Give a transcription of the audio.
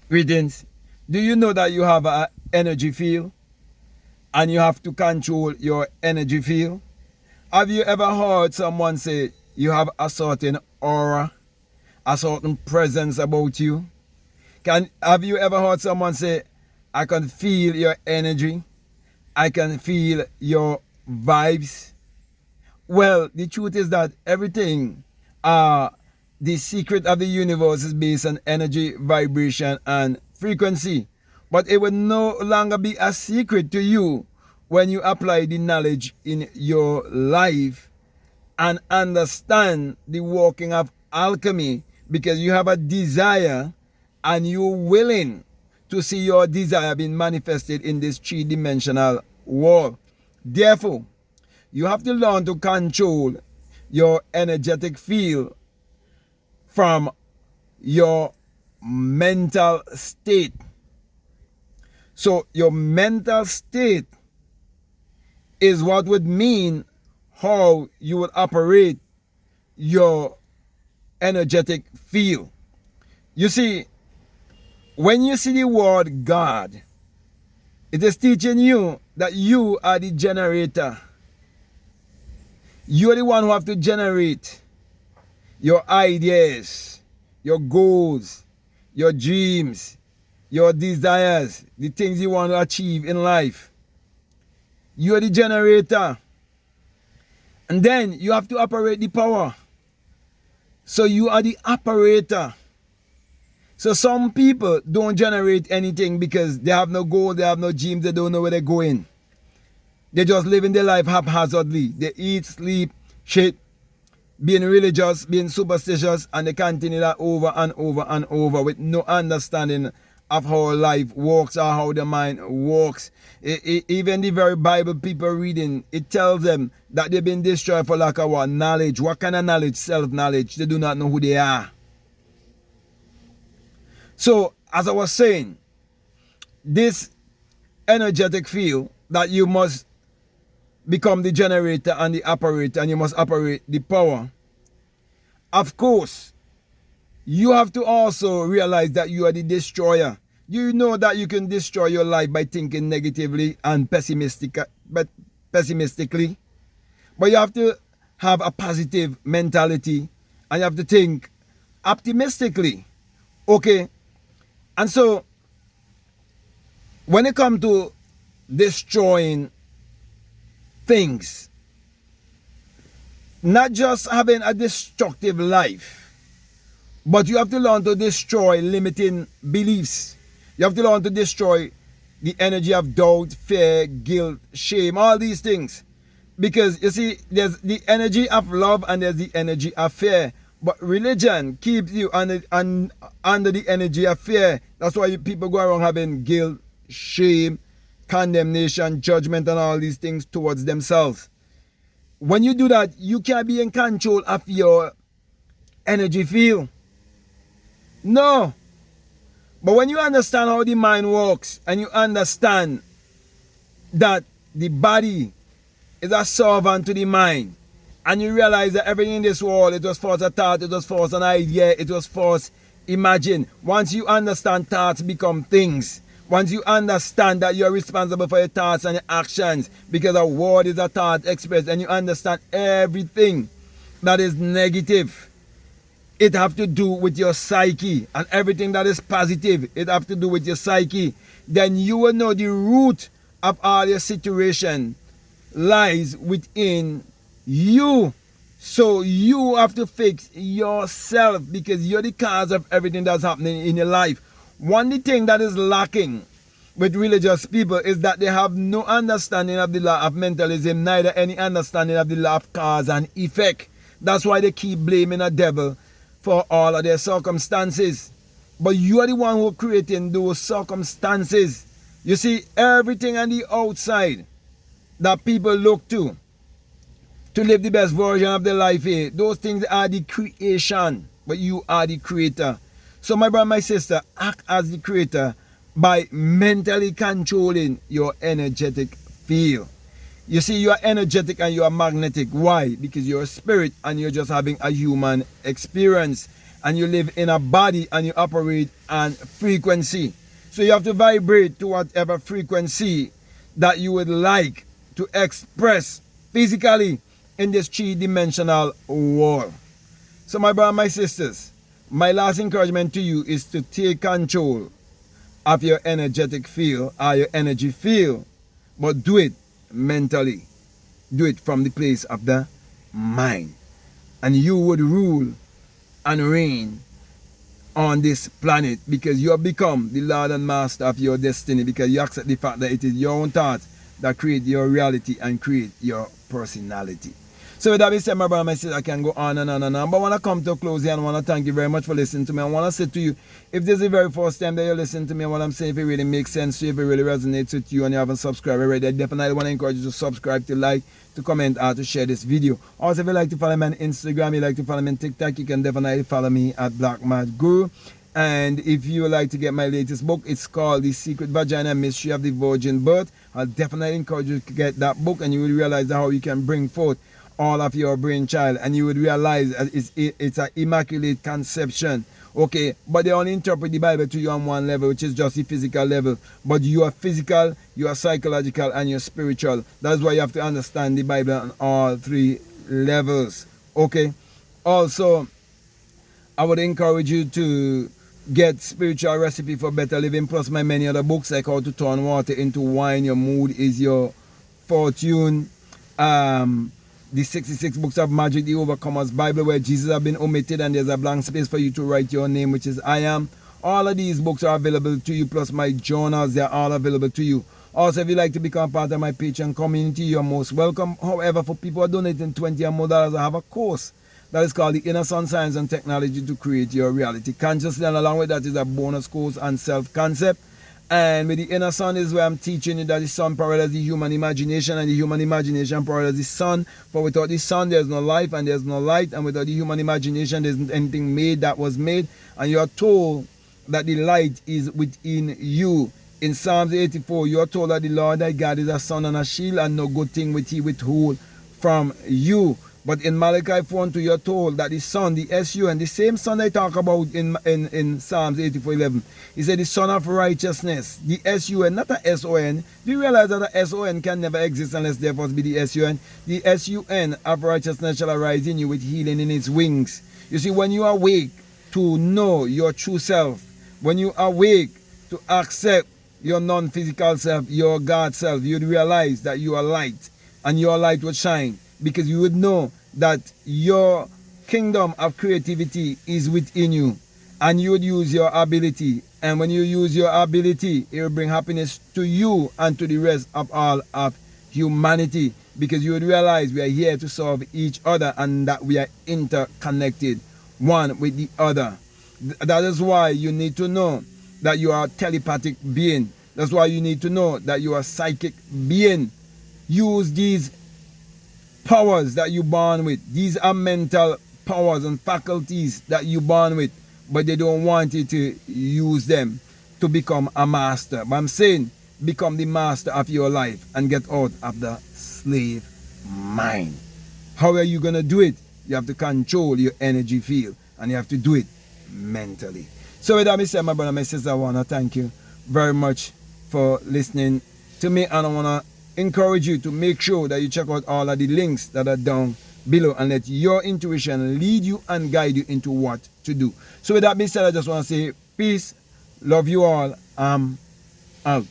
Greetings. Do you know that you have an energy field and you have to control your energy field? Have you ever heard someone say you have a certain aura, a certain presence about you? Have you ever heard someone say, I can feel your energy, I can feel your vibes? Well, the truth is that everything, the secret of the universe is based on energy, vibration, and frequency. But it will no longer be a secret to you when you apply the knowledge in your life and understand the working of alchemy, because you have a desire and you're willing to see your desire being manifested in this three-dimensional world. Therefore, you have to learn to control your energetic field from your mental state. So your mental state is what would mean how you would operate your energetic field. You see, when you see the word God, it is teaching you that you are the generator. You're the one who have to generate your ideas, your goals, your dreams, your desires, the things you want to achieve in life. You're the generator. And then you have to operate the power. So you are the operator. So some people don't generate anything because they have no goal, they have no dreams, they don't know where they're going. They just living their life haphazardly. They eat, sleep, shit, being religious, being superstitious, and they continue that over and over and over with no understanding of how life works or how the mind works. Even the very Bible people reading, it tells them that they've been destroyed for lack of what? Knowledge. What kind of knowledge? Self-knowledge. They do not know who they are. So, as I was saying, this energetic field that you must become the generator and the operator, and you must operate the power. Of course, you have to also realize that you are the destroyer. You know that you can destroy your life by thinking negatively and pessimistically. But you have to have a positive mentality and you have to think optimistically. Okay? And so, when it comes to destroying things, not just having a destructive life, but you have to learn to destroy limiting beliefs. You have to learn to destroy the energy of doubt, fear, guilt, shame, all these things. Because you see, there's the energy of love and there's the energy of fear. But religion keeps you under the energy of fear. That's why people go around having guilt, shame, condemnation, judgment, and all these things towards themselves. When you do that, you can't be in control of your energy field. No. But when you understand how the mind works and you understand that the body is a servant to the mind, and you realize that everything in this world, it was first a thought, it was first an idea, it was first imagined. Once you understand, thoughts become things. Once you understand that you're responsible for your thoughts and your actions, because a word is a thought expressed, and you understand everything that is negative, it have to do with your psyche, and everything that is positive, it have to do with your psyche. Then you will know the root of all your situation lies within you. So you have to fix yourself, because you're the cause of everything that's happening in your life. One thing that is lacking with religious people is that they have no understanding of the law of mentalism, neither any understanding of the law of cause and effect. That's why they keep blaming the devil for all of their circumstances. But you are the one who creating those circumstances. You see, everything on the outside that people look to live the best version of their life here, those things are the creation, but you are the creator. So my brother, my sister, act as the creator by mentally controlling your energetic field. You see, you are energetic and you are magnetic. Why? Because you're a spirit and you're just having a human experience. and you live in a body and you operate on frequency. So you have to vibrate to whatever frequency that you would like to express physically in this three-dimensional world. So my brothers and my sisters, my last encouragement to you is to take control of your energetic field or your energy field, but do it mentally. Do it from the place of the mind. And you would rule and reign on this planet because you have become the Lord and Master of your destiny, because you accept the fact that it is your own thoughts that create your reality and create your personality. So with that being said, my brother and my sister, I can go on and on and on. But I want to come to a close here and I want to thank you very much for listening to me. I want to say to you, if this is the very first time that you're listening to me and what I'm saying, if it really makes sense to you, if it really resonates with you and you haven't subscribed already, I definitely want to encourage you to subscribe, to like, to comment, or to share this video. Also, if you like to follow me on Instagram, you like to follow me on TikTok, you can definitely follow me at BlackMadGuru. And if you would like to get my latest book, it's called The Secret Vagina Mystery of the Virgin Birth. I'll definitely encourage you to get that book, and you will realize how you can bring forth all of your brainchild, and you would realize it's an immaculate conception. Okay, but they only interpret the Bible to you on one level, which is just the physical level. But you are physical, you are psychological, and you're spiritual. That's why you have to understand the Bible on all three levels. Okay, also I would encourage you to get Spiritual Recipe for Better Living, plus my many other books like How to Turn Water into Wine, Your Mood is Your Fortune, the 66 Books of Magic, the Overcomer's Bible, where Jesus has been omitted and there's a blank space for you to write your name, which is I Am. All of these books are available to you, plus my journals, they're all available to you. Also, if you'd like to become part of my Patreon community, you're most welcome. However, for people who are donating $20 or more, I have a course that is called the Inner Sun Science and Technology to Create Your Reality Consciously, and along with that is a bonus course on self-concept. And with the Inner Sun is where I'm teaching you that the sun parallels the human imagination, and the human imagination parallels the sun. For without the sun, there's no life and there's no light. And without the human imagination, there isn't anything made that was made. And you are told that the light is within you. In Psalms 84, you are told that the Lord thy God is a sun and a shield, and no good thing will he withhold from you. But in Malachi 4:2, you're told that the sun, the S-U-N, the same sun I talk about in Psalms 84:11, he said the son of righteousness, the S-U-N, not a S-O-N. Do you realize that the S-O-N can never exist unless there must be the S-U-N? The S-U-N of righteousness shall arise in you with healing in its wings. You see, when you awake to know your true self, when you awake to accept your non-physical self, your God self, you'd realize that you are light, and your light will shine, because you would know that your kingdom of creativity is within you, and you would use your ability. And when you use your ability, it will bring happiness to you and to the rest of all of humanity, because you would realize we are here to serve each other and that we are interconnected one with the other. That is why you need to know that you are a telepathic being. That's why you need to know that you are a psychic being. Use these powers that you born with. These are mental powers and faculties that you born with, but they don't want you to use them to become a master. But I'm saying, become the master of your life and get out of the slave mind. How are you going to do it? You have to control your energy field, and you have to do it mentally. So with that being said, my brother, my sister, I want to thank you very much for listening to me, and I want to encourage you to make sure that you check out all of the links that are down below, and let your intuition lead you and guide you into what to do. So with that being said, I just want to say peace, love you all, out.